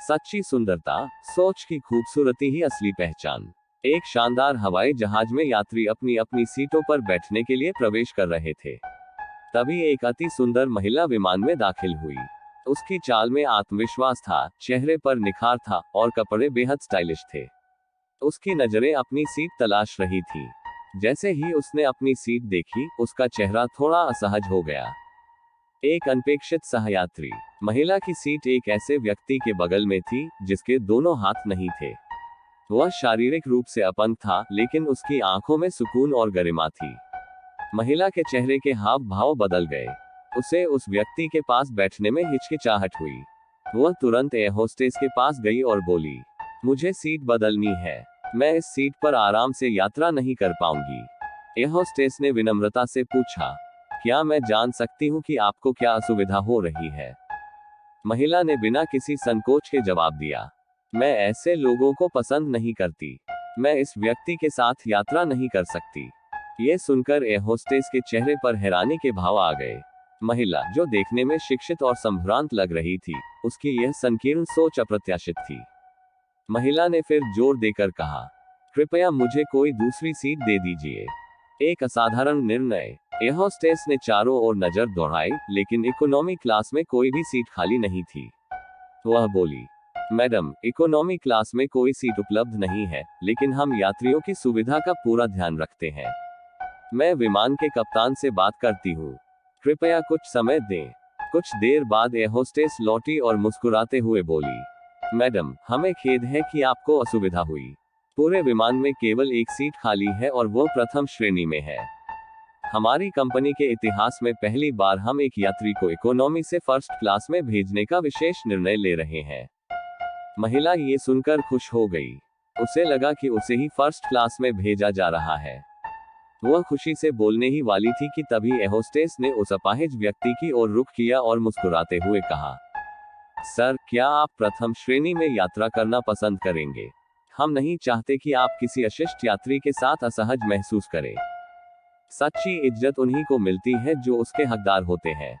सच्ची सुंदरता, सोच की खूबसूरती ही असली पहचान। एक शानदार हवाई जहाज में यात्री अपनी अपनी सीटों पर बैठने के लिए प्रवेश कर रहे थे। तभी एक अति सुंदर महिला विमान में दाखिल हुई। उसकी चाल में आत्मविश्वास था, चेहरे पर निखार था और कपड़े बेहद स्टाइलिश थे। उसकी नजरें अपनी सीट तलाश रही थी। जैसे ही उसने अपनी सीट देखी, उसका चेहरा थोड़ा असहज हो गया। एक अनपेक्षित सहयात्री। महिला की सीट एक ऐसे व्यक्ति के बगल में थी जिसके दोनों हाथ नहीं थे। वह शारीरिक रूप से अपंग था, लेकिन उसकी आंखों में सुकून और गरिमा थी। महिला के चेहरे के हाव भाव बदल गए। उसे उस व्यक्ति के पास बैठने में हिचकिचाहट हुई। वह तुरंत एयर होस्टेस के पास गई और बोली, मुझे सीट बदलनी है, मैं इस सीट पर आराम से यात्रा नहीं कर पाऊंगी। एयर होस्टेस ने विनम्रता से पूछा, क्या मैं जान सकती हूँ कि आपको क्या असुविधा हो रही है? महिला ने बिना किसी संकोच के जवाब दिया, मैं ऐसे लोगों को पसंद नहीं करती। मैं इस व्यक्ति के साथ यात्रा नहीं कर सकती। ये सुनकर एयर होस्टेस के चेहरे पर हैरानी के भाव आ गए। महिला, जो देखने में शिक्षित और संभ्रांत लग रही थी, उसकी यह संकीर्ण सोच अप्रत्याशित थी। महिला ने फिर जोर देकर कहा, कृपया मुझे कोई दूसरी सीट दे दीजिए। एक असाधारण निर्णय। एयर होस्टेस ने चारों ओर नजर दौड़ाई, लेकिन इकोनॉमी क्लास में कोई भी सीट खाली नहीं थी। वह बोली, मैडम, इकोनॉमी क्लास में कोई सीट उपलब्ध नहीं है, लेकिन हम यात्रियों की सुविधा का पूरा ध्यान रखते हैं। मैं विमान के कप्तान से बात करती हूँ, कृपया कुछ समय दें। कुछ देर बाद एयर होस्टेस लौटी और मुस्कुराते हुए बोली, मैडम, हमें खेद है कि आपको असुविधा हुई। पूरे विमान में केवल एक सीट खाली है और वो प्रथम श्रेणी में है। हमारी कंपनी के इतिहास में पहली बार हम एक यात्री को इकोनॉमी से फर्स्ट क्लास में भेजने का विशेष निर्णय ले रहे हैं। महिला ये सुनकर खुश हो गई। उसे लगा कि उसे ही फर्स्ट क्लास में भेजा जा रहा है। वह खुशी से बोलने ही वाली थी कि तभी एयर होस्टेस ने उस अपाहिज व्यक्ति की ओर रुख किया और मुस्कुराते हुए कहा, सर, क्या आप प्रथम श्रेणी में यात्रा करना पसंद करेंगे? हम नहीं चाहते कि आप किसी अशिष्ट यात्री के साथ असहज महसूस करें। सच्ची इज्जत उन्हीं को मिलती है जो उसके हकदार होते हैं।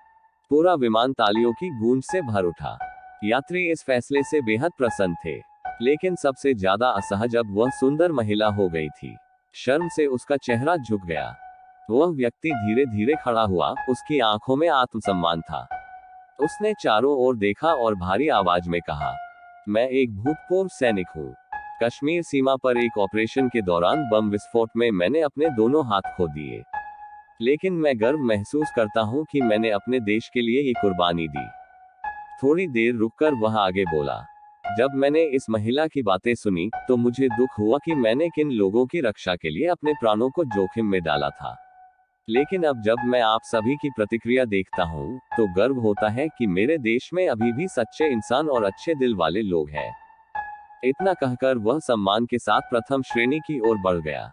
पूरा विमान तालियों की गूंज से भर उठा। यात्री इस फैसले से बेहद प्रसन्न थे, लेकिन सबसे ज्यादा असहज अब वह सुंदर महिला हो गई थी। शर्म से उसका चेहरा झुक गया। वह व्यक्ति धीरे धीरे खड़ा हुआ, उसकी आंखों में आत्मसम्मान था। उसने चारों ओर देखा और भारी आवाज में कहा, मैं एक भूतपूर्व सैनिक हूँ। कश्मीर सीमा पर एक ऑपरेशन के दौरान बम विस्फोट में मैंने अपने दोनों हाथ खो दिए, लेकिन मैं गर्व महसूस करता हूँ कि मैंने अपने देश के लिए ये कुर्बानी दी। थोड़ी देर रुककर वह आगे बोला, जब मैंने इस महिला की बातें सुनी तो मुझे दुख हुआ कि मैंने किन लोगों की रक्षा के लिए अपने प्राणों को जोखिम में डाला था। लेकिन अब जब मैं आप सभी की प्रतिक्रिया देखता हूँ, तो गर्व होता है कि मेरे देश में अभी भी सच्चे इंसान और अच्छे दिल वाले लोग हैं। इतना कहकर वह सम्मान के साथ प्रथम श्रेणी की ओर बढ़ गया।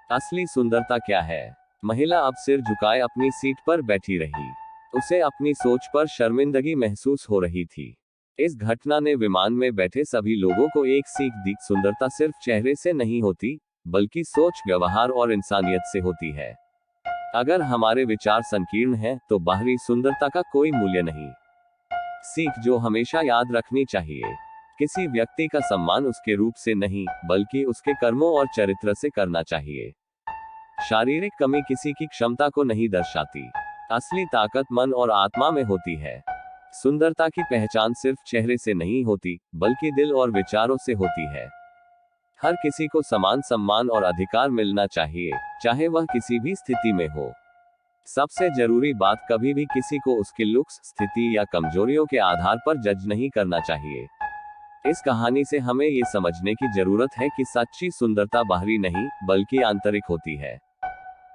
असली सुंदरता क्या है? महिला अब सिर झुकाए अपनी सीट पर बैठी रही। उसे अपनी सोच पर शर्मिंदगी महसूस हो रही थी। इस घटना ने विमान में बैठे सभी लोगों को एक सीख दी, सुंदरता सिर्फ चेहरे से नहीं होती, बल्कि सोच, व्यवहार और इंसानियत से होती है। अगर हमारे विचार संकीर्ण हैं, तो बाहरी सुंदरता का कोई मूल्य नहीं। सीख जो हमेशा याद रखनी चाहिए, किसी व्यक्ति का सम्मान उसके रूप से नहीं, बल्कि उसके कर्मों और चरित्र से करना चाहिए। शारीरिक कमी किसी की क्षमता को नहीं दर्शाती। असली ताकत मन और आत्मा में होती है। सुंदरता की पहचान सिर्फ चेहरे से नहीं होती, बल्कि दिल और विचारों से होती है। हर किसी को समान सम्मान और अधिकार मिलना चाहिए, चाहे वह किसी भी स्थिति में हो। सबसे जरूरी बात, कभी भी किसी को उसके लुक्स, स्थिति या कमजोरियों के आधार पर जज नहीं करना चाहिए। इस कहानी से हमें ये समझने की जरूरत है कि सच्ची सुंदरता बाहरी नहीं, बल्कि आंतरिक होती है।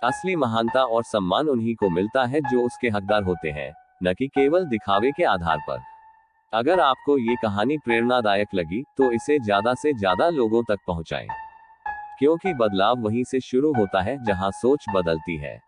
असली महानता और सम्मान उन्हीं को मिलता है जो उसके हकदार होते हैं, न कि केवल दिखावे के आधार पर। अगर आपको ये कहानी प्रेरणादायक लगी, तो इसे ज्यादा से ज्यादा लोगों तक पहुंचाएं, क्योंकि बदलाव वहीं से शुरू होता है जहां सोच बदलती है।